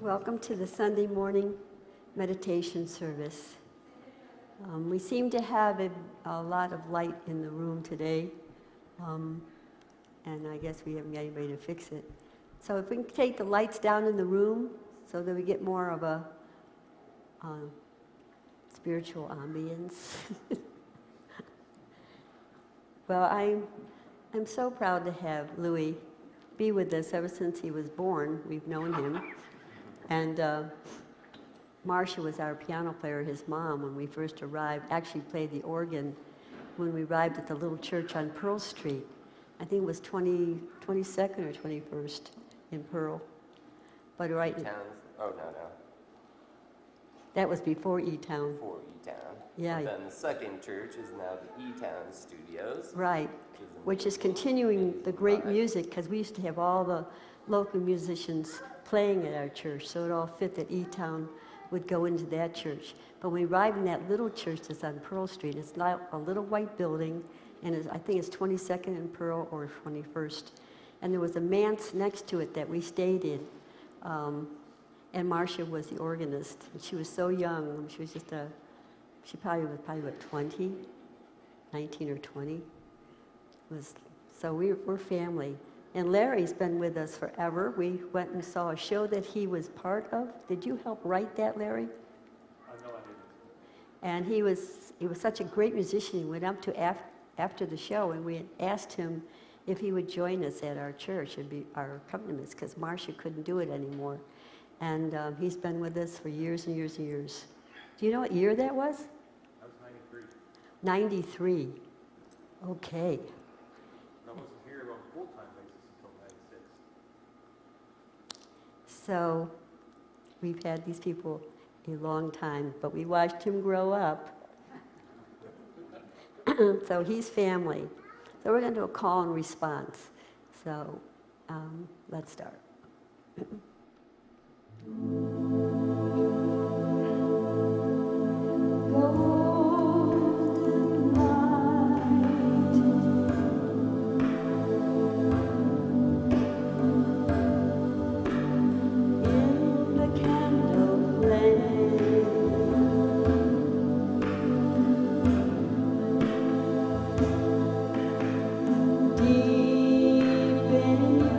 Welcome to the Sunday morning meditation service. We seem to have a lot of light in the room today, and I guess we haven't got anybody to fix it. So if we can take the lights down in the room so that we get more of a spiritual ambience. Well, I'm so proud to have Louis be with us ever since he was born. We've known him. And Marcia was our piano player, his mom, when we first arrived, actually played the organ when we arrived at the little church on Pearl Street. I think it was 22nd or 21st in Pearl. But right. Oh, no. That was before E-Town. Before E-Town. Yeah. And then the second church is now the E-Town Studios. Right, which is continuing the great music, because we used to have all the local musicians playing at our church, so it all fit that E-Town would go into that church. But when we arrived in that little church that's on Pearl Street, it's not a little white building, and I think it's 22nd and Pearl or 21st. And there was a manse next to it that we stayed in, and Marcia was the organist. And she was so young. She was just she probably was what, 20, 19 or 20. So we're family. And Larry's been with us forever. We went and saw a show that he was part of. Did you help write that, Larry? No, I didn't. And he was such a great musician. He went up to after the show, and we asked him if he would join us at our church and be our accompanist, because Marcia couldn't do it anymore. And he's been with us for years and years and years. Do you know what year that was? That was 93. 93. Okay. I wasn't here on a full-time basis until 96. So we've had these people a long time, but we watched him grow up. So he's family. So we're going to do a call and response. So let's start. Deep in you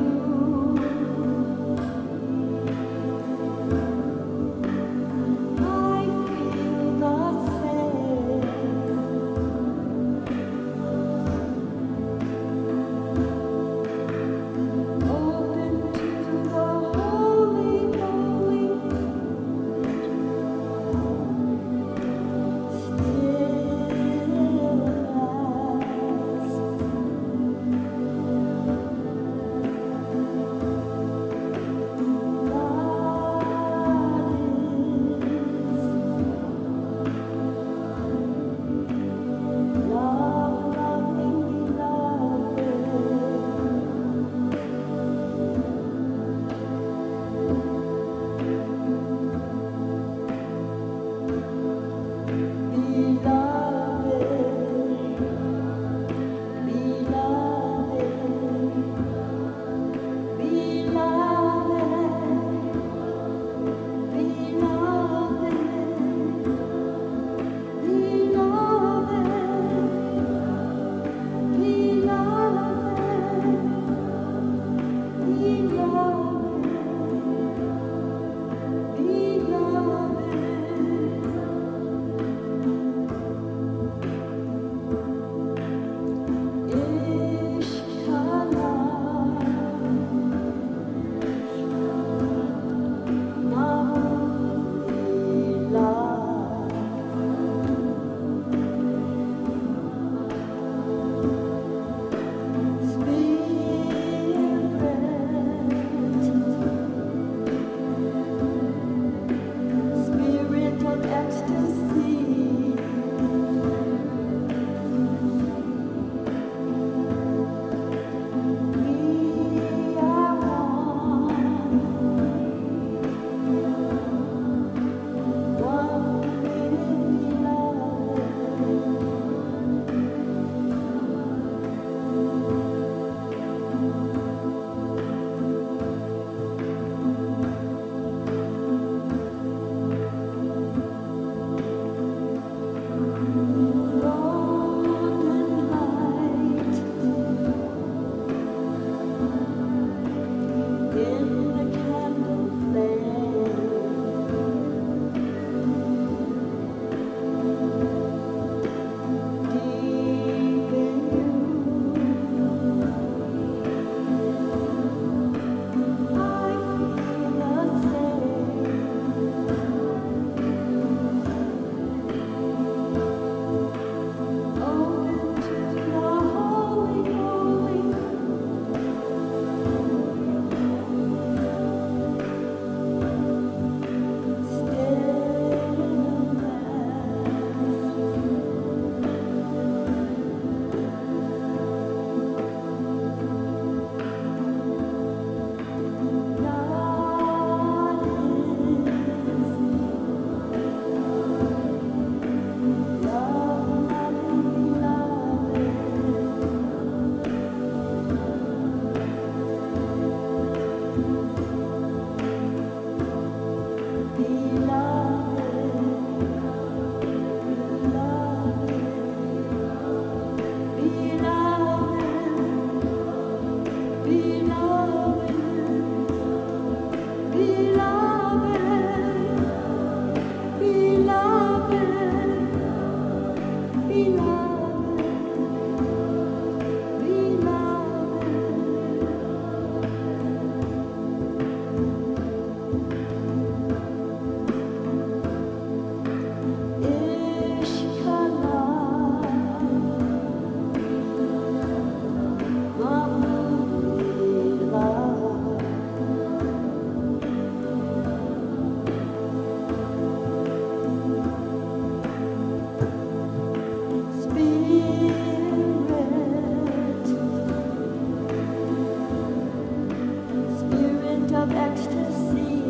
of ecstasy.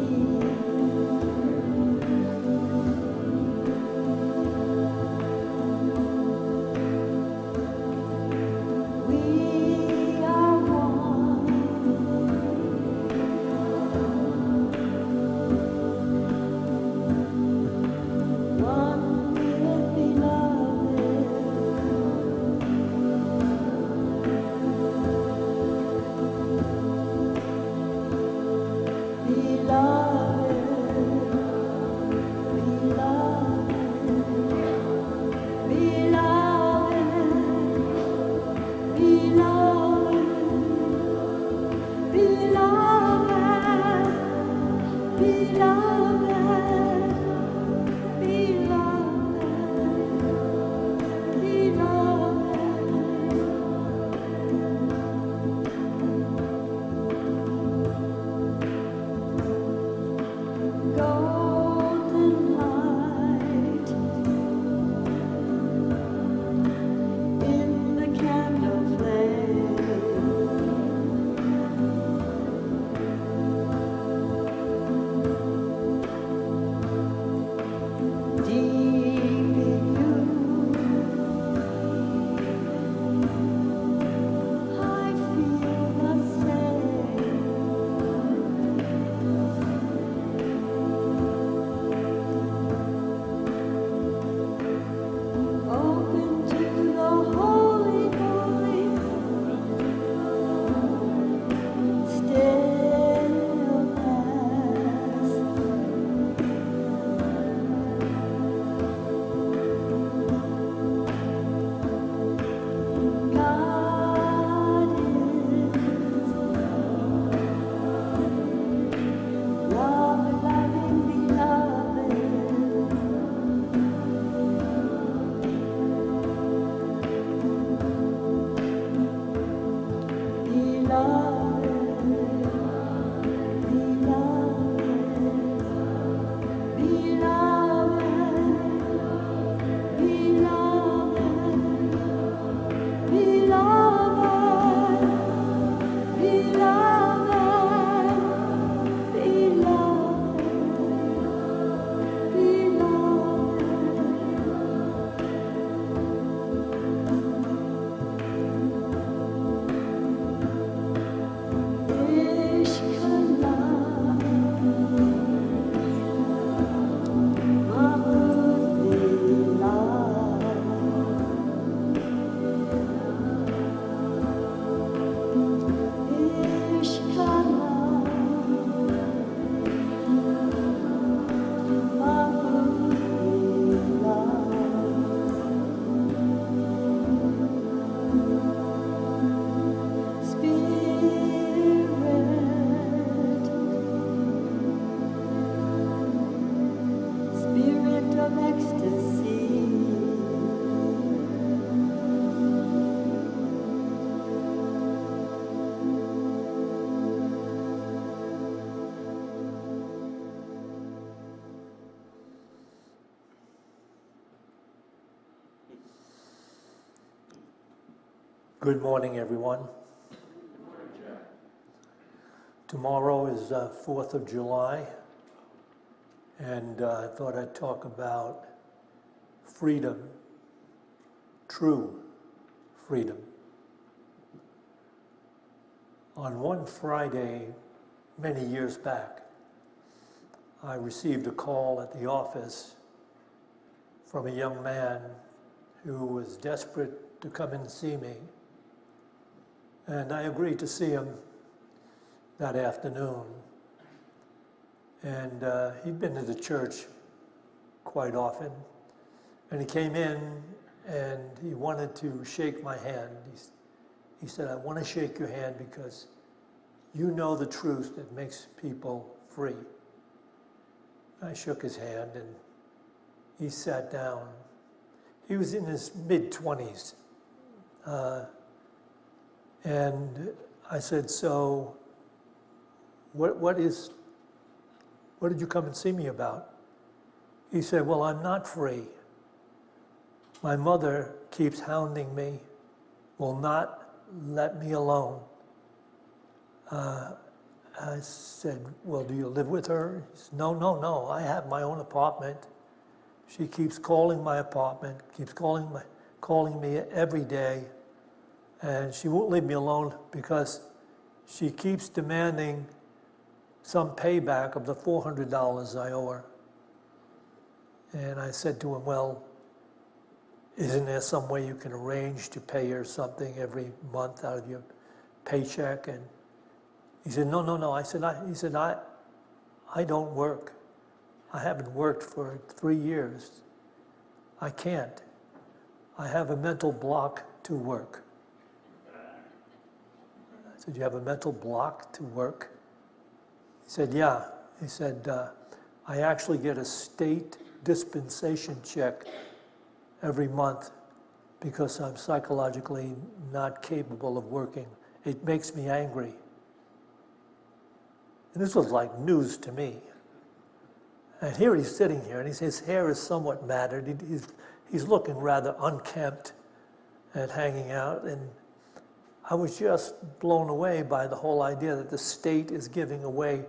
We are one. One with beloved. Golden light in the candle flame. Deep in you, I feel the same. Open to the holy, holy, stillness. God is love, loving, beloved. Spirit of ecstasy. Good morning, everyone. Tomorrow is 4th of July, and I thought I'd talk about freedom, true freedom. On one Friday, many years back, I received a call at the office from a young man who was desperate to come and see me. And I agreed to see him that afternoon. And he'd been to the church quite often. And he came in and he wanted to shake my hand. He said, I want to shake your hand because you know the truth that makes people free. I shook his hand and he sat down. He was in his mid-20s. And I said, so what did you come and see me about? He said, well, I'm not free. My mother keeps hounding me, will not let me alone. I said, well, do you live with her? He said, no, no, no, I have my own apartment. She keeps calling my apartment, keeps calling me every day, and she won't leave me alone because she keeps demanding some payback of the $400 I owe her. And I said to him, well, isn't there some way you can arrange to pay her something every month out of your paycheck? And he said, no, no, no. I said, I don't work. I haven't worked for 3 years. I can't. I have a mental block to work. I said, you have a mental block to work? He said, yeah. He said, I actually get a state dispensation check every month because I'm psychologically not capable of working. It makes me angry. And this was like news to me. And here he's sitting here, and his hair is somewhat matted. He's looking rather unkempt and hanging out. And I was just blown away by the whole idea that the state is giving away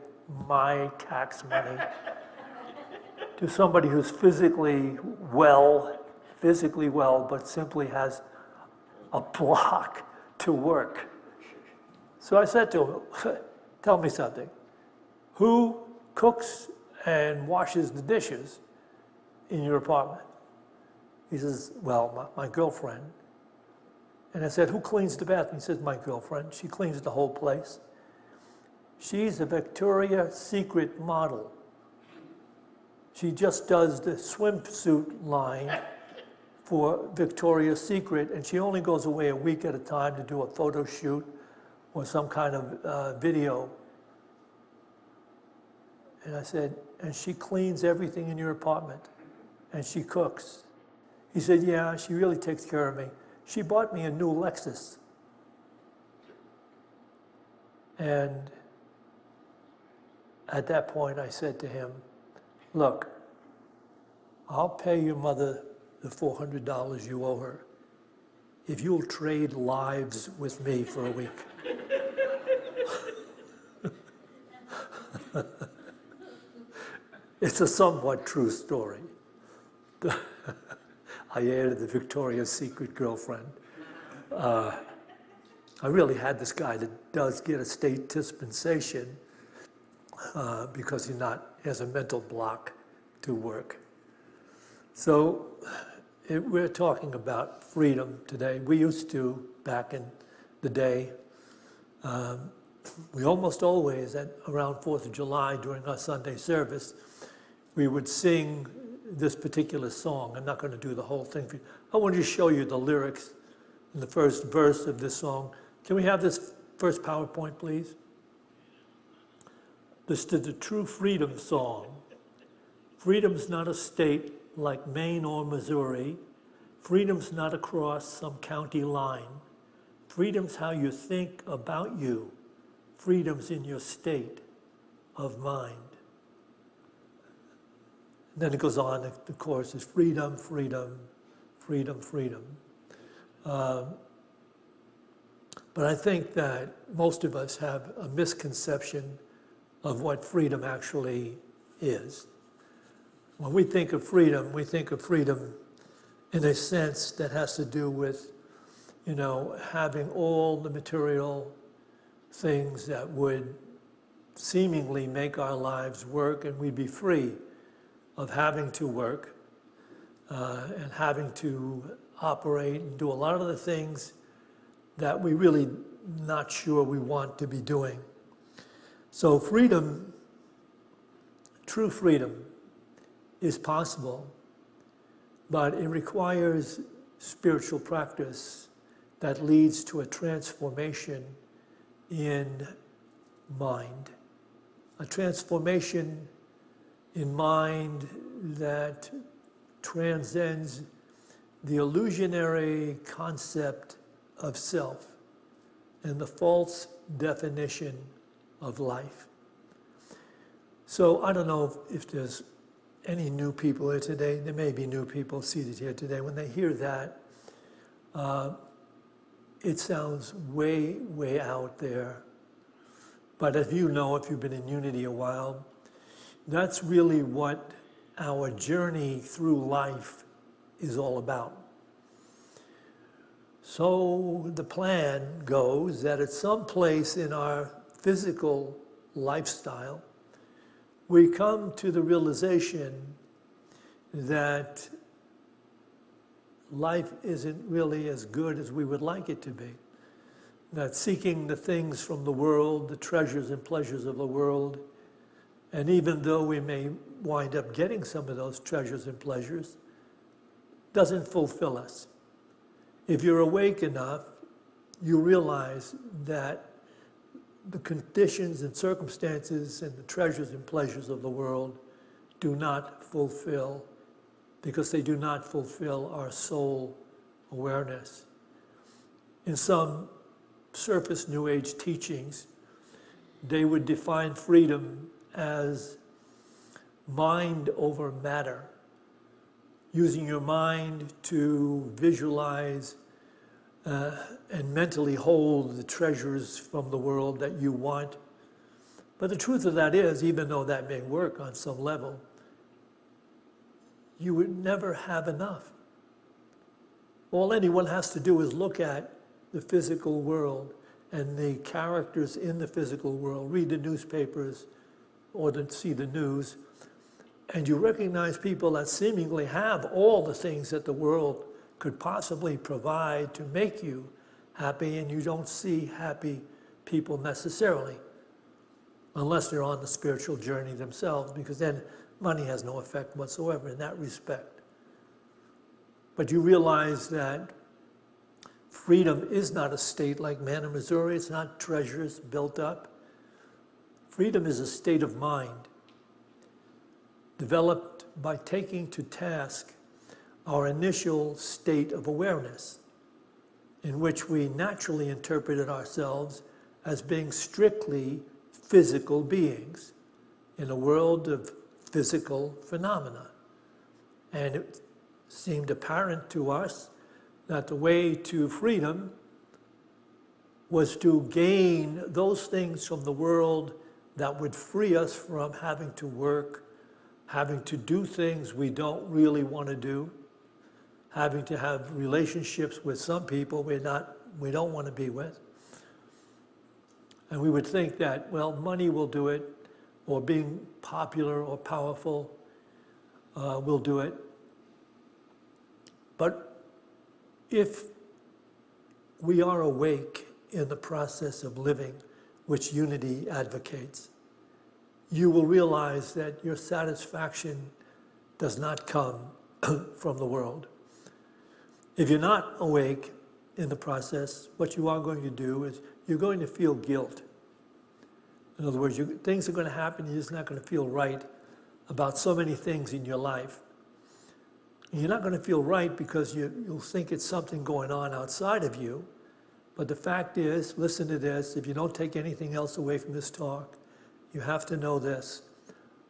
my tax money to somebody who's physically well, but simply has a block to work. So I said to him, tell me something. Who cooks and washes the dishes in your apartment? He says, well, my girlfriend. And I said, who cleans the bathroom? He says, my girlfriend. She cleans the whole place. She's a Victoria's Secret model. She just does the swimsuit line for Victoria's Secret, and she only goes away a week at a time to do a photo shoot or some kind of video. And I said, and she cleans everything in your apartment, and she cooks. He said, yeah, she really takes care of me. She bought me a new Lexus. And at that point, I said to him, look, I'll pay your mother the $400 you owe her if you'll trade lives with me for a week. It's a somewhat true story. I added the Victoria's Secret girlfriend. I really had this guy that does get a state dispensation because he has a mental block to work. So we're talking about freedom today. We used to, back in the day, we almost always, around 4th of July during our Sunday service, we would sing this particular song. I'm not going to do the whole thing for you. I want to show you the lyrics in the first verse of this song. Can we have this first PowerPoint, please? This is the true freedom song. Freedom's not a state like Maine or Missouri. Freedom's not across some county line. Freedom's how you think about you. Freedom's in your state of mind. And then it goes on, the chorus is freedom, freedom, freedom, freedom. But I think that most of us have a misconception of what freedom actually is. When we think of freedom in a sense that has to do with, having all the material things that would seemingly make our lives work, and we'd be free of having to work and having to operate and do a lot of the things that we really not sure we want to be doing. So freedom, true freedom, is possible, but it requires spiritual practice that leads to a transformation in mind. A transformation in mind that transcends the illusionary concept of self and the false definition of life. So I don't know if there's any new people here today. There may be new people seated here today. When they hear that, it sounds way, way out there. But as you know, if you've been in unity a while, that's really what our journey through life is all about. So the plan goes that at some place in our physical lifestyle, we come to the realization that life isn't really as good as we would like it to be. That seeking the things from the world, the treasures and pleasures of the world, and even though we may wind up getting some of those treasures and pleasures, doesn't fulfill us. If you're awake enough, you realize that the conditions and circumstances and the treasures and pleasures of the world do not fulfill, because they do not fulfill our soul awareness. In some surface New Age teachings, they would define freedom as mind over matter, using your mind to visualize and mentally hold the treasures from the world that you want. But the truth of that is, even though that may work on some level, you would never have enough. All anyone has to do is look at the physical world and the characters in the physical world, read the newspapers or see the news, and you recognize people that seemingly have all the things that the world could possibly provide to make you happy, and you don't see happy people necessarily, unless they're on the spiritual journey themselves, because then money has no effect whatsoever in that respect. But you realize that freedom is not a state like man in Missouri. It's not treasures built up. Freedom is a state of mind developed by taking to task our initial state of awareness, in which we naturally interpreted ourselves as being strictly physical beings in a world of physical phenomena. And it seemed apparent to us that the way to freedom was to gain those things from the world that would free us from having to work, having to do things we don't really want to do, having to have relationships with some people we don't want to be with. And we would think that, well, money will do it, or being popular or powerful will do it. But if we are awake in the process of living, which unity advocates, you will realize that your satisfaction does not come from the world. If you're not awake in the process, what you are going to do is you're going to feel guilt. In other words, things are going to happen, you're just not going to feel right about so many things in your life. And you're not going to feel right because you'll think it's something going on outside of you. But the fact is, listen to this, if you don't take anything else away from this talk, you have to know this.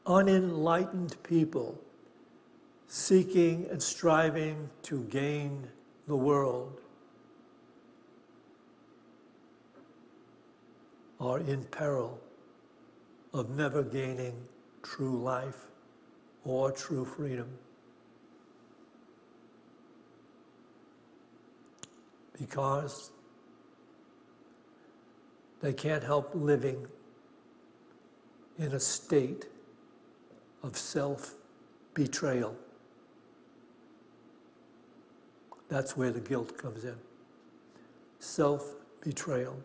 Unenlightened people seeking and striving to gain the world are in peril of never gaining true life or true freedom. Because they can't help living in a state of self-betrayal. That's where the guilt comes in. Self-betrayal.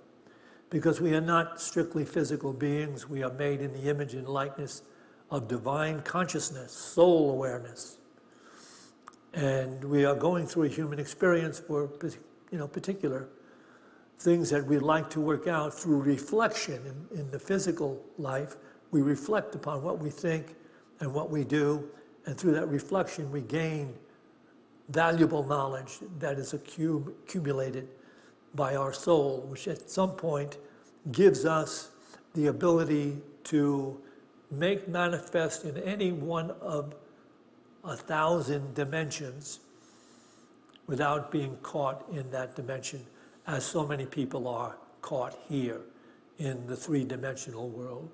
Because we are not strictly physical beings, we are made in the image and likeness of divine consciousness, soul awareness. And we are going through a human experience for particular things that we'd like to work out through reflection. In the physical life, we reflect upon what we think and what we do, and through that reflection we gain valuable knowledge that is accumulated by our soul, which at some point gives us the ability to make manifest in any one of 1,000 dimensions without being caught in that dimension, as so many people are caught here in the three-dimensional world.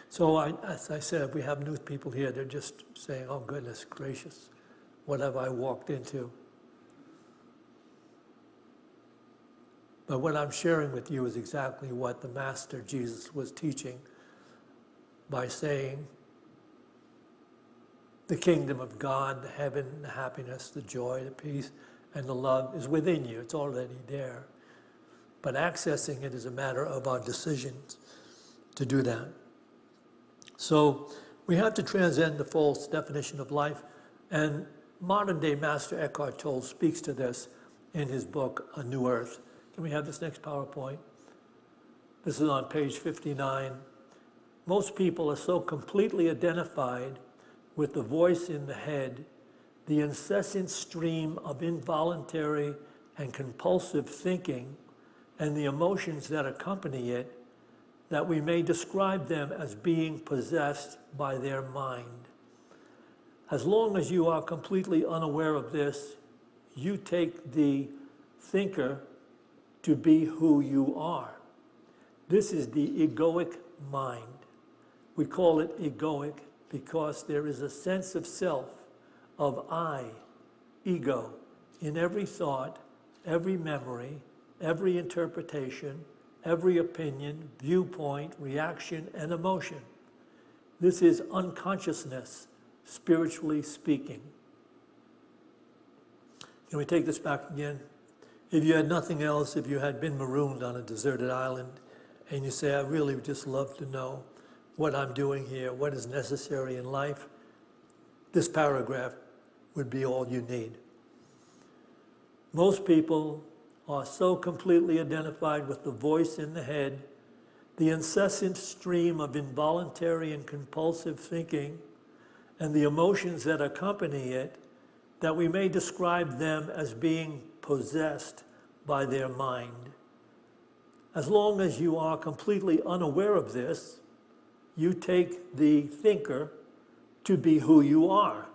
So as I said, we have new people here, they're just saying, oh goodness gracious, what have I walked into? But what I'm sharing with you is exactly what the Master Jesus was teaching by saying, the kingdom of God, the heaven, the happiness, the joy, the peace, and the love is within you. It's already there. But accessing it is a matter of our decisions to do that. So we have to transcend the false definition of life. And modern-day Master Eckhart Tolle speaks to this in his book, A New Earth. Can we have this next PowerPoint? This is on page 59. Most people are so completely identified with the voice in the head, the incessant stream of involuntary and compulsive thinking, and the emotions that accompany it, that we may describe them as being possessed by their mind. As long as you are completely unaware of this, you take the thinker to be who you are. This is the egoic mind. We call it egoic because there is a sense of self, of I, ego, in every thought, every memory, every interpretation, every opinion, viewpoint, reaction, and emotion. This is unconsciousness, spiritually speaking. Can we take this back again? If you had nothing else, if you had been marooned on a deserted island, and you say, I really would just love to know what I'm doing here, what is necessary in life, this paragraph would be all you need. Most people are so completely identified with the voice in the head, the incessant stream of involuntary and compulsive thinking, and the emotions that accompany it, that we may describe them as being possessed by their mind. As long as you are completely unaware of this, you take the thinker to be who you are.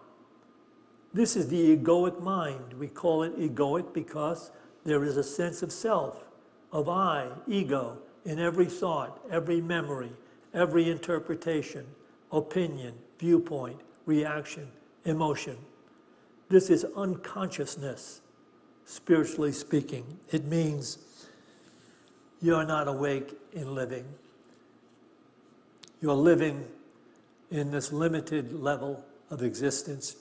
This is the egoic mind. We call it egoic because there is a sense of self, of I, ego, in every thought, every memory, every interpretation, opinion, viewpoint, reaction, emotion. This is unconsciousness, spiritually speaking. It means you're not awake in living. You're living in this limited level of existence,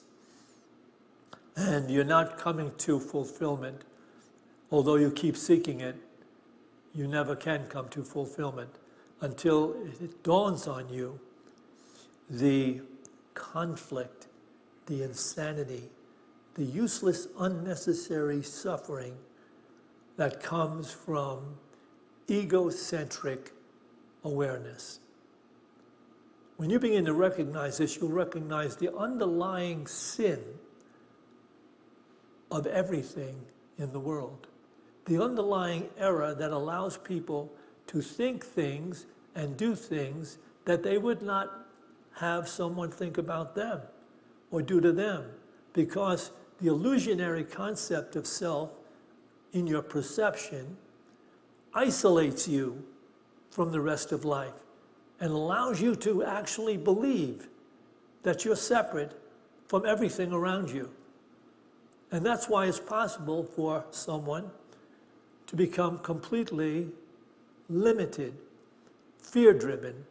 and you're not coming to fulfillment. Although you keep seeking it, you never can come to fulfillment until it dawns on you the conflict, the insanity, the useless, unnecessary suffering that comes from egocentric awareness. When you begin to recognize this, you'll recognize the underlying sin of everything in the world. The underlying error that allows people to think things and do things that they would not have someone think about them or do to them, because the illusionary concept of self in your perception isolates you from the rest of life and allows you to actually believe that you're separate from everything around you. And that's why it's possible for someone to become completely limited, fear-driven,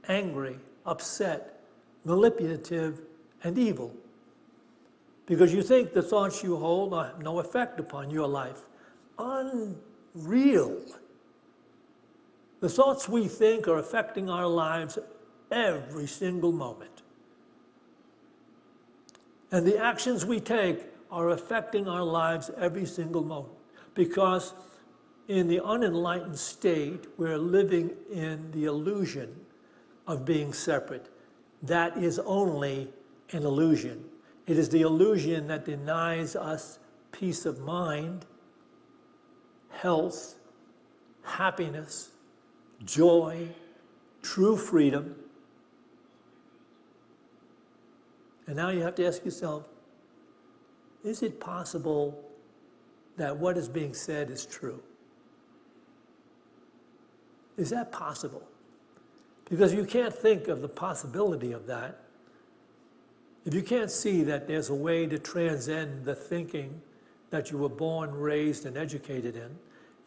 angry, upset, manipulative, and evil. Because you think the thoughts you hold have no effect upon your life. Unreal. The thoughts we think are affecting our lives every single moment. And the actions we take are affecting our lives every single moment. Because in the unenlightened state, we're living in the illusion of being separate. That is only an illusion. It is the illusion that denies us peace of mind, health, happiness, joy, true freedom. And now you have to ask yourself, is it possible that what is being said is true? is that possible? Because you can't think of the possibility of that. If you can't see that there's a way to transcend the thinking that you were born, raised, and educated in,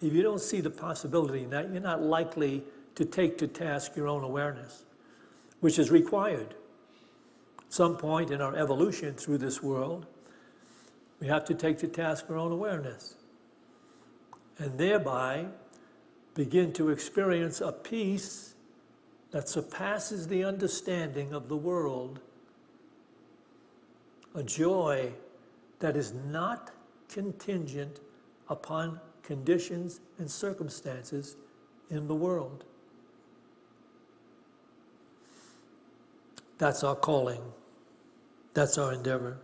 if you don't see the possibility in that, you're not likely to take to task your own awareness, which is required. At some point in our evolution through this world, we have to take to task our own awareness, and thereby begin to experience a peace that surpasses the understanding of the world, a joy that is not contingent upon conditions and circumstances in the world. That's our calling. That's our endeavor.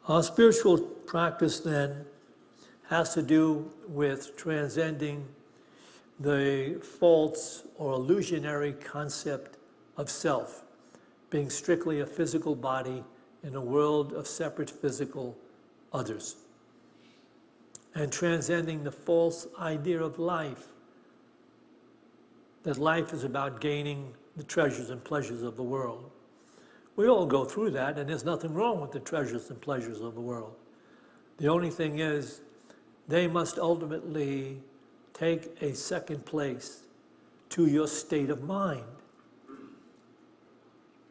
Our spiritual practice then has to do with transcending the false or illusionary concept of self, being strictly a physical body in a world of separate physical others, and transcending the false idea of life, that life is about gaining the treasures and pleasures of the world. We all go through that, and there's nothing wrong with the treasures and pleasures of the world. The only thing is, they must ultimately take a second place to your state of mind,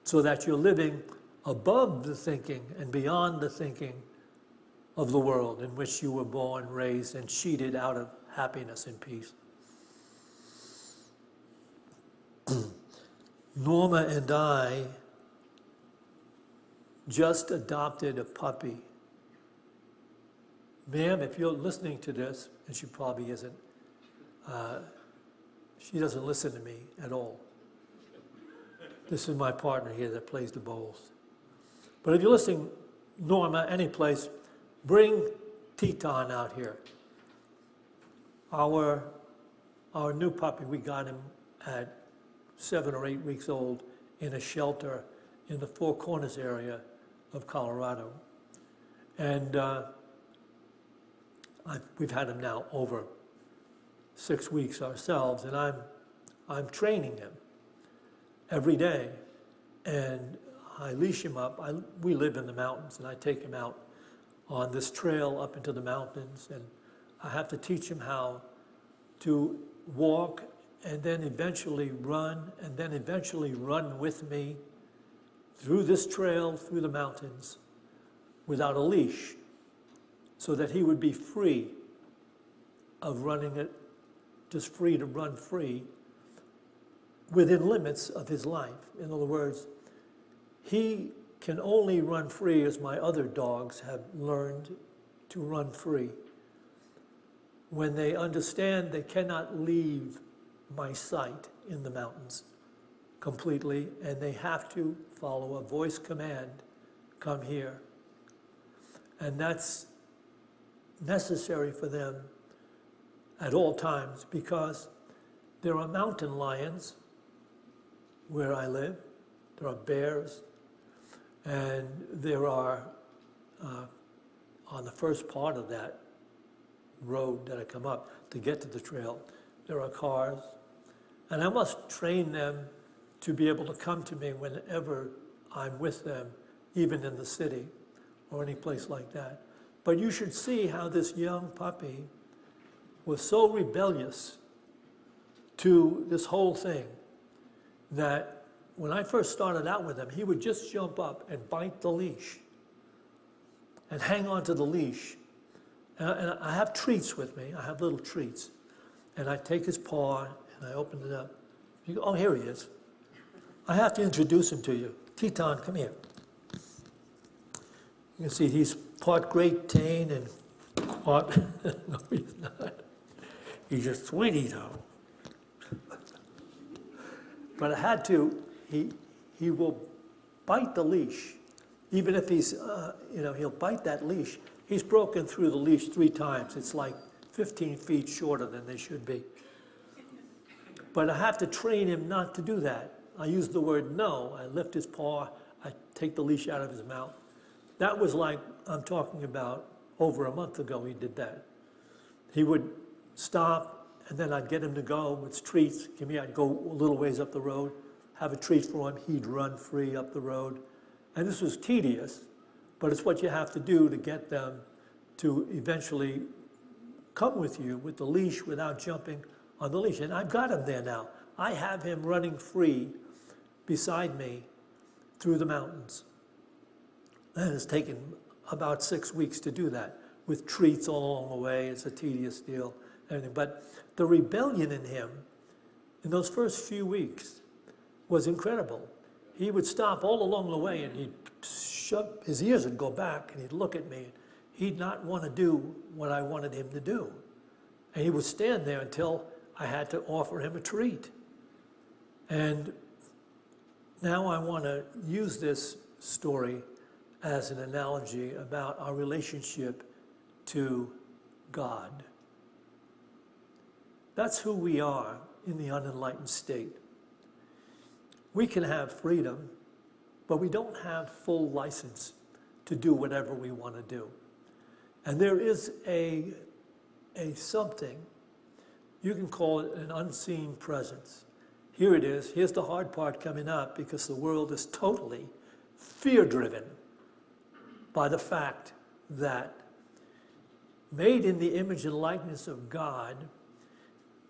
so that you're living above the thinking and beyond the thinking of the world in which you were born, raised, and cheated out of happiness and peace. Norma and I just adopted a puppy. Ma'am, if you're listening to this, and she probably isn't, she doesn't listen to me at all. This is my partner here that plays the bowls. But if you're listening, Norma, any place, bring Tibetan out here. Our new puppy, we got him at 7 or 8 weeks old in a shelter in the Four Corners area of Colorado. And we've had him now over 6 weeks ourselves, and I'm training him every day. And I leash him up. We live in the mountains, and I take him out on this trail up into the mountains, and I have to teach him how to walk and then eventually run, and then eventually run with me through this trail, through the mountains, without a leash, so that he would be free of running it, just free to run free within limits of his life. In other words, he can only run free as my other dogs have learned to run free. When they understand they cannot leave my sight in the mountains completely, and they have to follow a voice command, come here. And that's necessary for them at all times, because there are mountain lions where I live, there are bears, and there are, on the first part of that road that I come up to get to the trail, there are cars, and I must train them to be able to come to me whenever I'm with them, even in the city or any place like that. But you should see how this young puppy was so rebellious to this whole thing that when I first started out with him, he would just jump up and bite the leash and hang on to the leash. And I have treats with me. I have little treats. And I take his paw and I open it up. You go, oh, here he is. I have to introduce him to you. Tibetan, come here. You can see he's part Great Dane and part, no, he's not. He's a sweetie though. But I had to, he will bite the leash. Even if he's, he'll bite that leash. He's broken through the leash 3 times. It's like 15 feet shorter than they should be. But I have to train him not to do that. I use the word no. I lift his paw. I take the leash out of his mouth. That was like, I'm talking about over a month ago he did that. He would stop And then I'd get him to go with treats. I'd go a little ways up the road, have a treat for him. He'd run free up the road. And this was tedious, but it's what you have to do to get them to eventually come with you with the leash without jumping on the leash. And I've got him there now. I have him running free beside me through the mountains. And it's taken about 6 weeks to do that, with treats all along the way. It's a tedious deal, everything. But the rebellion in him, in those first few weeks, was incredible. He would stop all along the way, and he'd shut, his ears would go back, and he'd look at me. He'd not want to do what I wanted him to do. And he would stand there until I had to offer him a treat. And now I want to use this story as an analogy about our relationship to God. That's who we are in the unenlightened state. We can have freedom, but we don't have full license to do whatever we want to do. And there is a something, you can call it an unseen presence. Here it is. Here's the hard part coming up, because the world is totally fear-driven by the fact that made in the image and likeness of God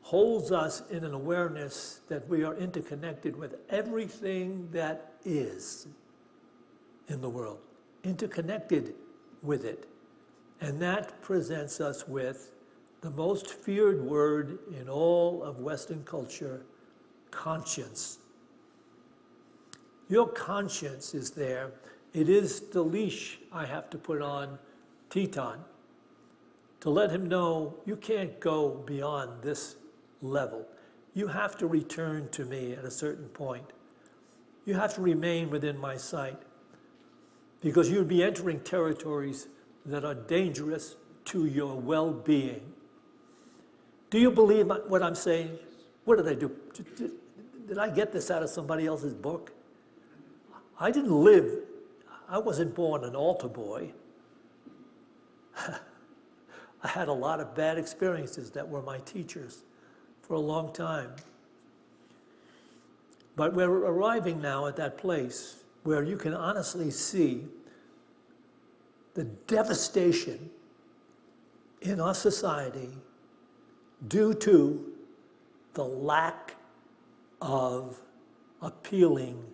holds us in an awareness that we are interconnected with everything that is in the world, interconnected with it. And that presents us with the most feared word in all of Western culture, conscience. Your conscience is there. It is the leash I have to put on Teton to let him know you can't go beyond this level. You have to return to me at a certain point. You have to remain within my sight, because you'd be entering territories that are dangerous to your well-being. Do you believe what I'm saying? What did I do? Did I get this out of somebody else's book? I didn't live, I wasn't born an altar boy. I had a lot of bad experiences that were my teachers for a long time. But we're arriving now at that place where you can honestly see the devastation in our society due to the lack of appealing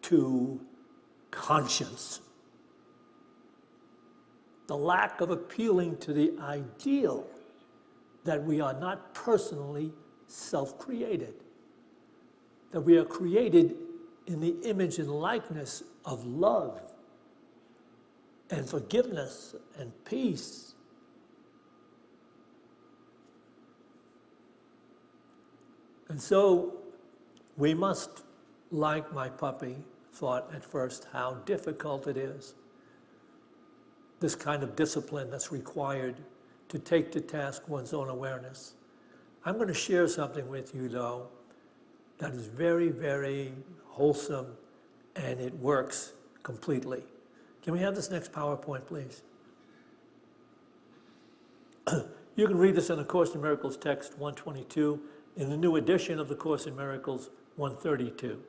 to conscience. The lack of appealing to the ideal that we are not personally self-created, that we are created in the image and likeness of love and forgiveness and peace. And so we must, like my puppy thought at first, how difficult it is, this kind of discipline that's required to take to task one's own awareness. I'm going to share something with you, though, that is very, very wholesome, and it works completely. Can we have this next PowerPoint, please? You can read this in the Course in Miracles text 122, in the new edition of the Course in Miracles 132.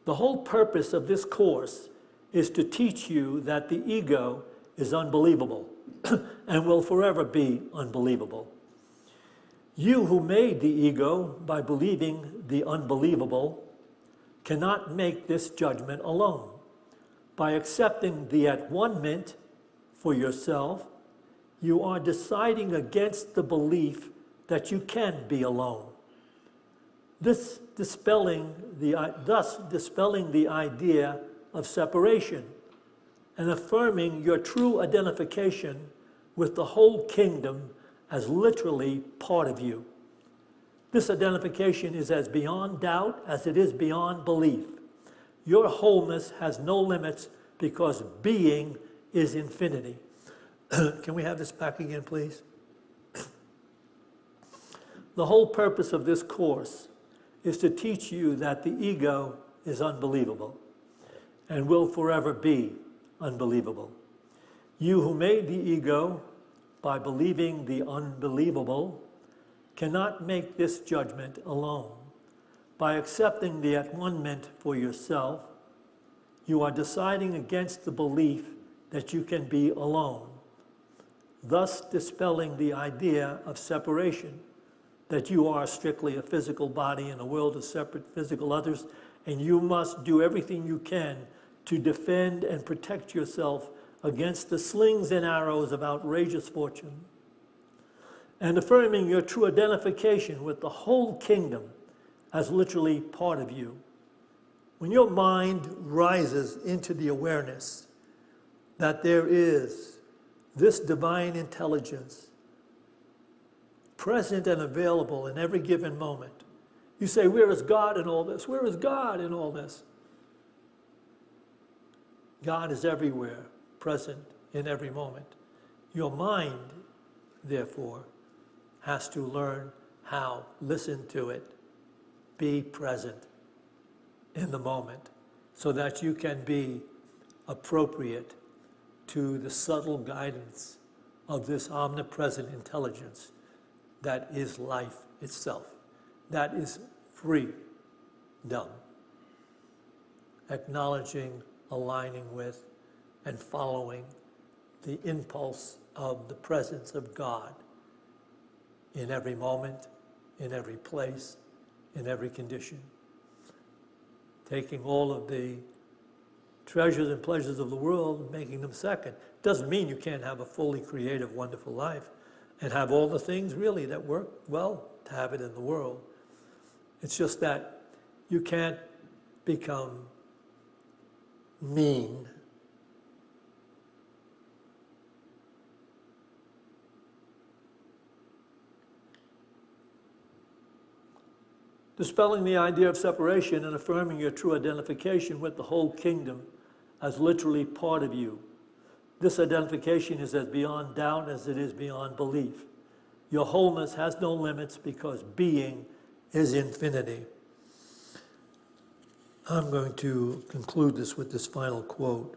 The whole purpose of this course is to teach you that the ego is unbelievable and will forever be unbelievable. You who made the ego by believing the unbelievable cannot make this judgment alone. By accepting the at-one-ment for yourself, you are deciding against the belief that you can be alone. Thus dispelling the idea of separation and affirming your true identification with the whole kingdom as literally part of you. This identification is as beyond doubt as it is beyond belief. Your wholeness has no limits because being is infinity. Can we have this back again, please? The whole purpose of this course is to teach you that the ego is unbelievable and will forever be unbelievable. You who made the ego by believing the unbelievable cannot make this judgment alone. By accepting the at-one-ment for yourself, you are deciding against the belief that you can be alone, thus dispelling the idea of separation, that you are strictly a physical body in a world of separate physical others, and you must do everything you can to defend and protect yourself against the slings and arrows of outrageous fortune, and affirming your true identification with the whole kingdom as literally part of you. When your mind rises into the awareness that there is this divine intelligence present and available in every given moment, you say, where is God in all this? Where is God in all this? God is everywhere, present in every moment. Your mind, therefore, has to learn how, listen to it, be present in the moment, so that you can be appropriate to the subtle guidance of this omnipresent intelligence that is life itself, that is freedom, acknowledging, aligning with, and following the impulse of the presence of God in every moment, in every place, in every condition. Taking all of the treasures and pleasures of the world and making them second. Doesn't mean you can't have a fully creative, wonderful life and have all the things really that work well to have it in the world. It's just that you can't become mean dispelling the idea of separation and affirming your true identification with the whole kingdom as literally part of you. This identification is as beyond doubt as it is beyond belief. Your wholeness has no limits because being is infinity. I'm going to conclude this with this final quote.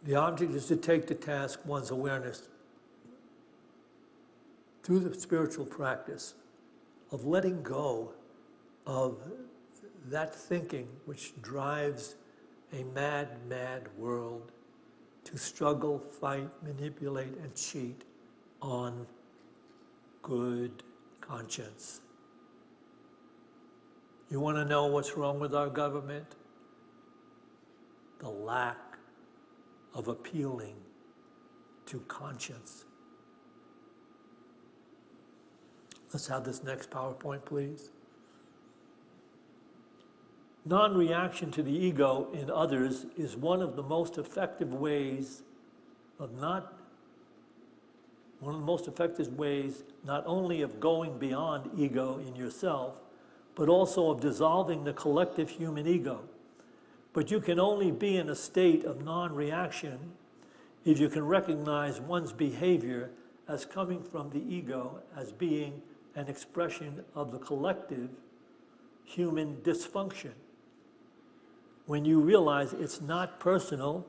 The object is to take to task one's awareness through the spiritual practice of letting go of that thinking which drives a mad, mad world to struggle, fight, manipulate, and cheat on good conscience. You want to know what's wrong with our government? The lack of appealing to conscience. Let's have this next PowerPoint, please. Non-reaction to the ego in others is one of the most effective ways not only of going beyond ego in yourself, but also of dissolving the collective human ego. But you can only be in a state of non-reaction if you can recognize one's behavior as coming from the ego, as being an expression of the collective human dysfunction. When you realize it's not personal,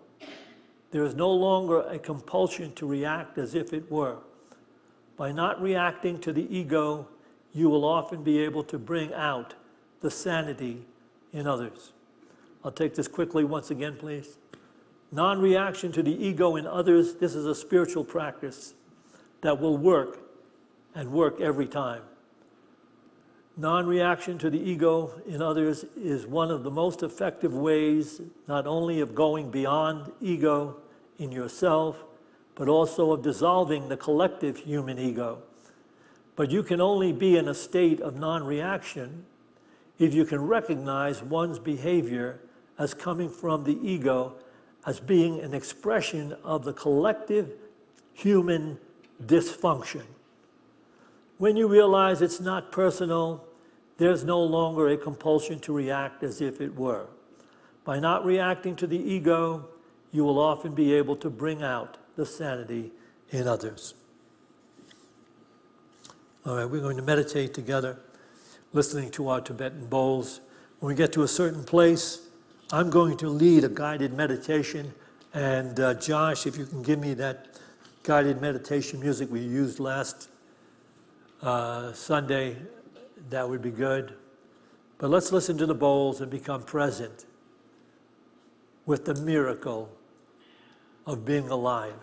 there is no longer a compulsion to react as if it were. By not reacting to the ego, you will often be able to bring out the sanity in others. I'll take this quickly once again, please. Non-reaction to the ego in others, this is a spiritual practice that will work and work every time. Non-reaction to the ego in others is one of the most effective ways not only of going beyond ego in yourself, but also of dissolving the collective human ego. But you can only be in a state of non-reaction if you can recognize one's behavior as coming from the ego, as being an expression of the collective human dysfunction. When you realize it's not personal, there's no longer a compulsion to react as if it were. By not reacting to the ego, you will often be able to bring out the sanity in others. All right, we're going to meditate together, listening to our Tibetan bowls. When we get to a certain place, I'm going to lead a guided meditation, And Josh, if you can give me that guided meditation music we used last Sunday, that would be good. But let's listen to the bowls and become present with the miracle of being alive.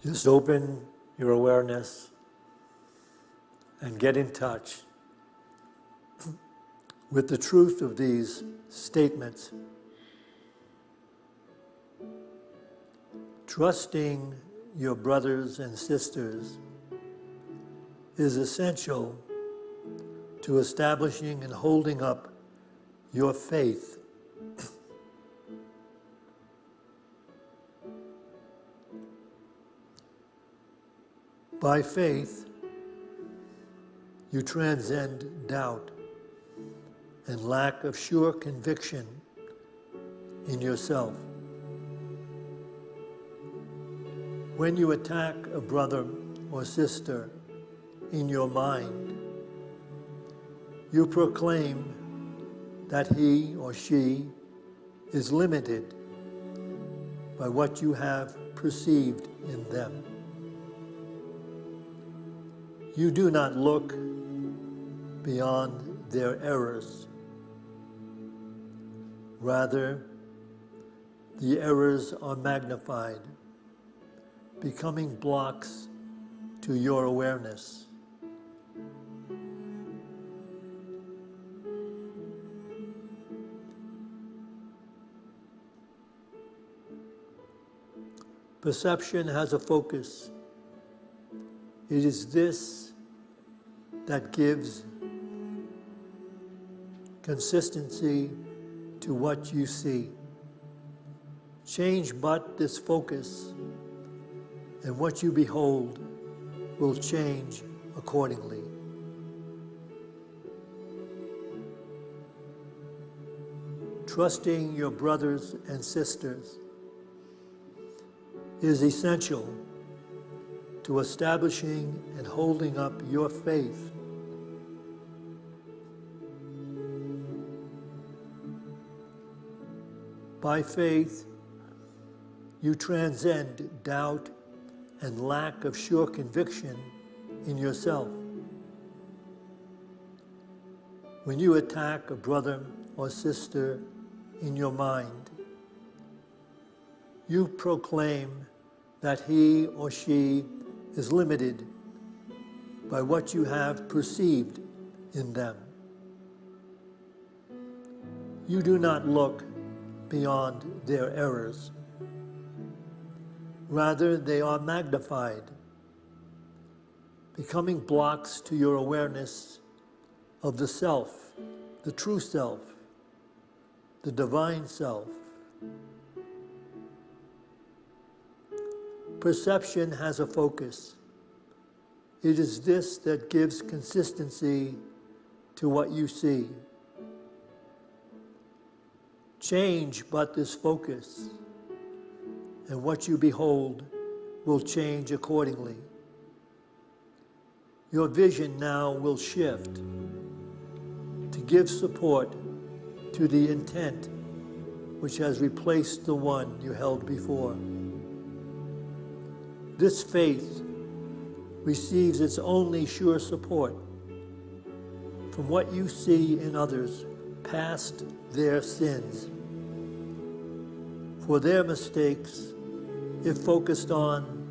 Just open your awareness and get in touch with the truth of these statements. Trusting your brothers and sisters is essential to establishing and holding up your faith. By faith, you transcend doubt and lack of sure conviction in yourself. When you attack a brother or sister in your mind, you proclaim that he or she is limited by what you have perceived in them. You do not look beyond their errors. Rather, the errors are magnified, becoming blocks to your awareness. Perception has a focus. It is this that gives consistency to what you see. Change but this focus, and what you behold will change accordingly. Trusting your brothers and sisters is essential to establishing and holding up your faith. By faith, you transcend doubt and lack of sure conviction in yourself. When you attack a brother or sister in your mind, you proclaim that he or she is limited by what you have perceived in them. You do not look beyond their errors. Rather, they are magnified, becoming blocks to your awareness of the self, the true self, the divine self. Perception has a focus. It is this that gives consistency to what you see. Change but this focus, and what you behold will change accordingly. Your vision now will shift to give support to the intent which has replaced the one you held before. This faith receives its only sure support from what you see in others past their sins. For their mistakes, if focused on,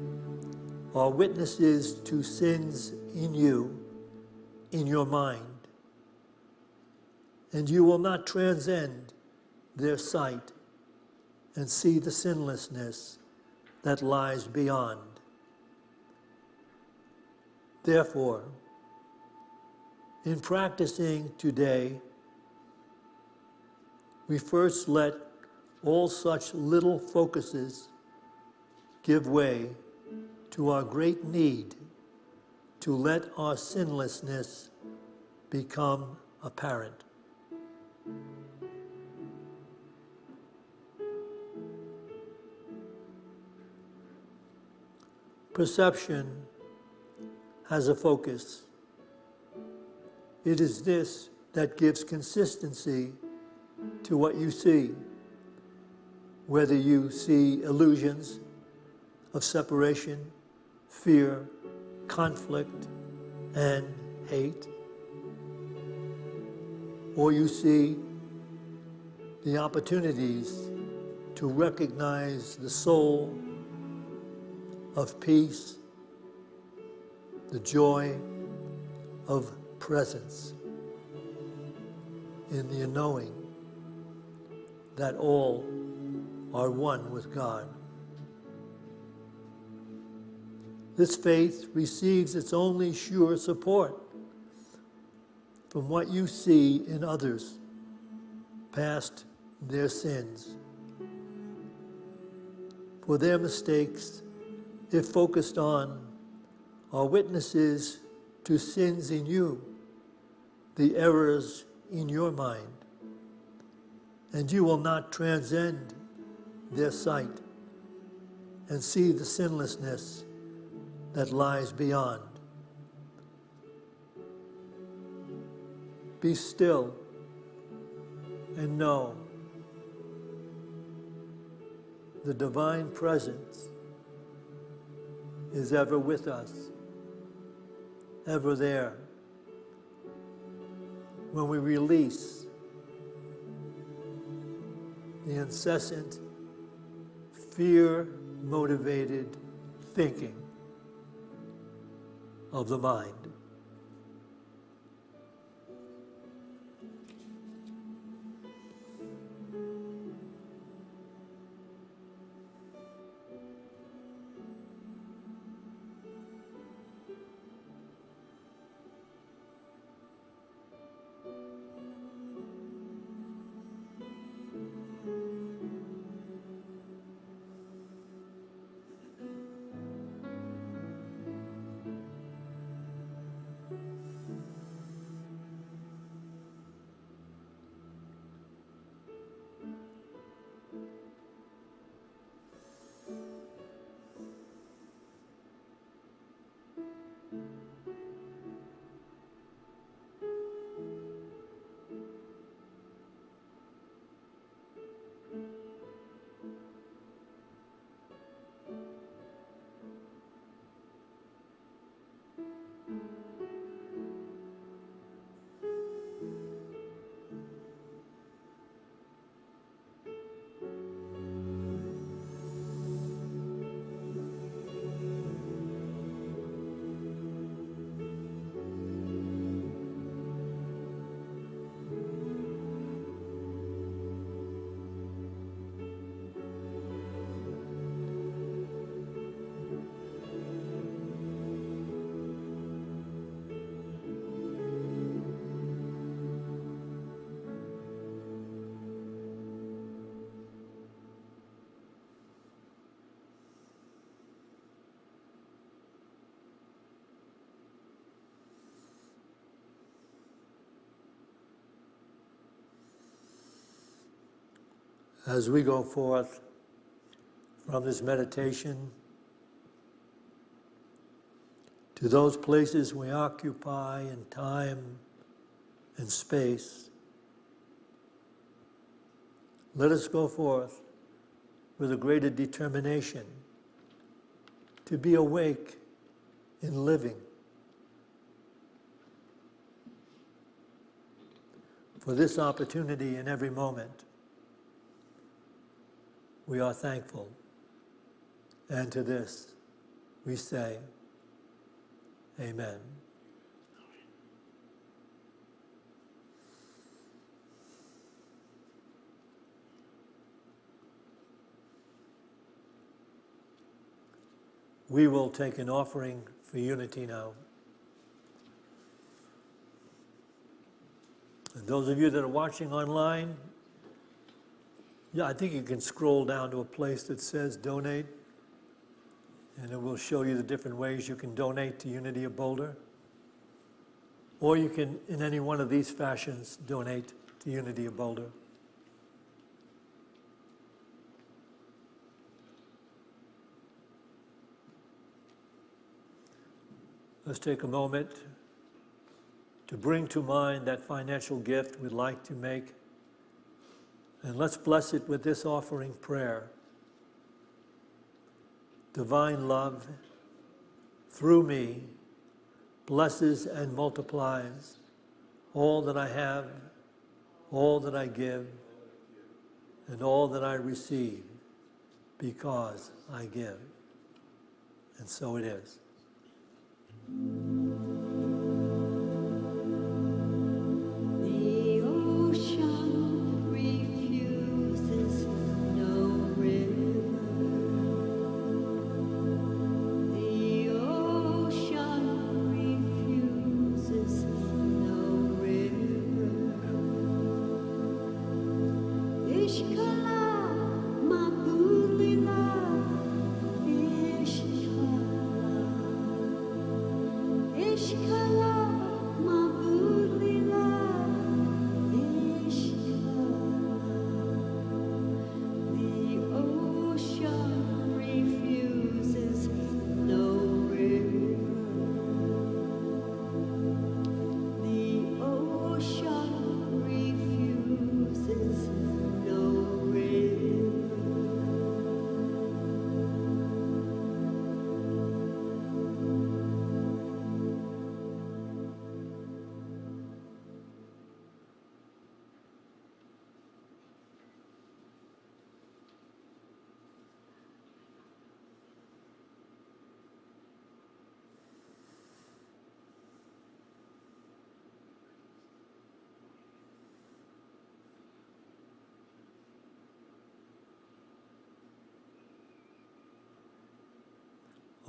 are witnesses to sins in you, in your mind, and you will not transcend their sight and see the sinlessness that lies beyond. Therefore, in practicing today, we first let all such little focuses give way to our great need to let our sinlessness become apparent. Perception has a focus. It is this that gives consistency to what you see, whether you see illusions of separation, fear, conflict, and hate, or you see the opportunities to recognize the soul of peace, the joy of presence in the knowing that all are one with God. This faith receives its only sure support from what you see in others past their sins. For their mistakes, if focused on, are witnesses to sins in you, the errors in your mind, and you will not transcend their sight and see the sinlessness that lies beyond. Be still and know the divine presence is ever with us, ever there. When we release the incessant, fear-motivated thinking of the mind. As we go forth from this meditation to those places we occupy in time and space, let us go forth with a greater determination to be awake in living. For this opportunity in every moment, we are thankful. And to this, we say, Amen. We will take an offering for unity now. And those of you that are watching online, yeah, I think you can scroll down to a place that says donate, and it will show you the different ways you can donate to Unity of Boulder. Or you can, in any one of these fashions, donate to Unity of Boulder. Let's take a moment to bring to mind that financial gift we'd like to make. And let's bless it with this offering prayer. Divine love, through me, blesses and multiplies all that I have, all that I give, and all that I receive, because I give. And so it is.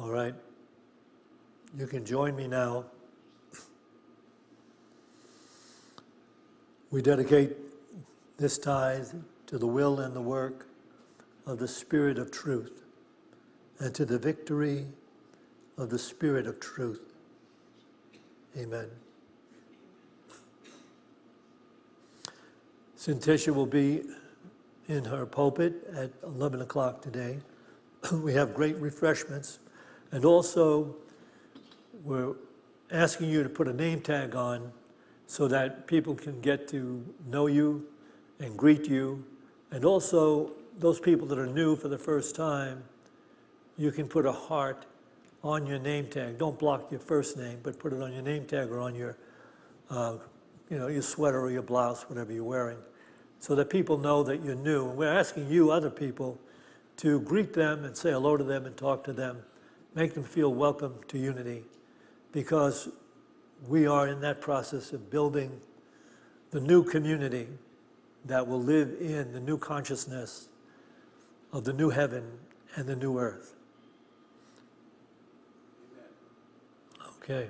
All right? You can join me now. We dedicate this tithe to the will and the work of the Spirit of Truth and to the victory of the Spirit of Truth. Amen. Cintisha will be in her pulpit at 11 o'clock today. We have great refreshments. And also, we're asking you to put a name tag on so that people can get to know you and greet you. And also, those people that are new for the first time, you can put a heart on your name tag. Don't block your first name, but put it on your name tag or on your, your sweater or your blouse, whatever you're wearing, so that people know that you're new. And we're asking you, other people, to greet them and say hello to them and talk to them, make them feel welcome to Unity, because we are in that process of building the new community that will live in the new consciousness of the new heaven and the new earth. Okay.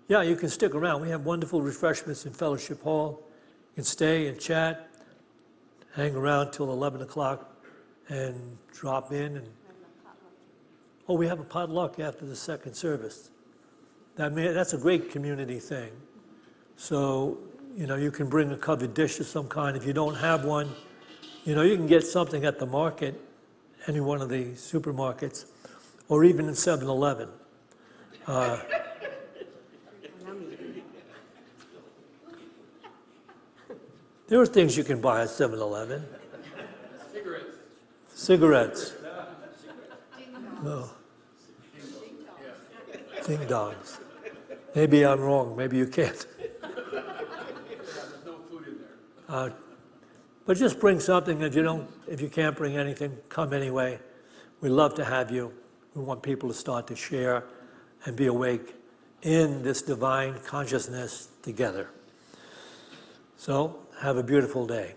Yeah, you can stick around. We have wonderful refreshments in Fellowship Hall. You can stay and chat, hang around till 11 o'clock and drop in. And oh, we have a potluck after the second service. That's a great community thing. So, you can bring a covered dish of some kind. If you don't have one, you can get something at the market, any one of the supermarkets, or even in 7-Eleven. There are things you can buy at 7-Eleven. Cigarettes. No. Ding dongs. Maybe I'm wrong. Maybe you can't. There's no food in there. But just bring something. If you can't bring anything, come anyway. We love to have you. We want people to start to share and be awake in this divine consciousness together. So, have a beautiful day.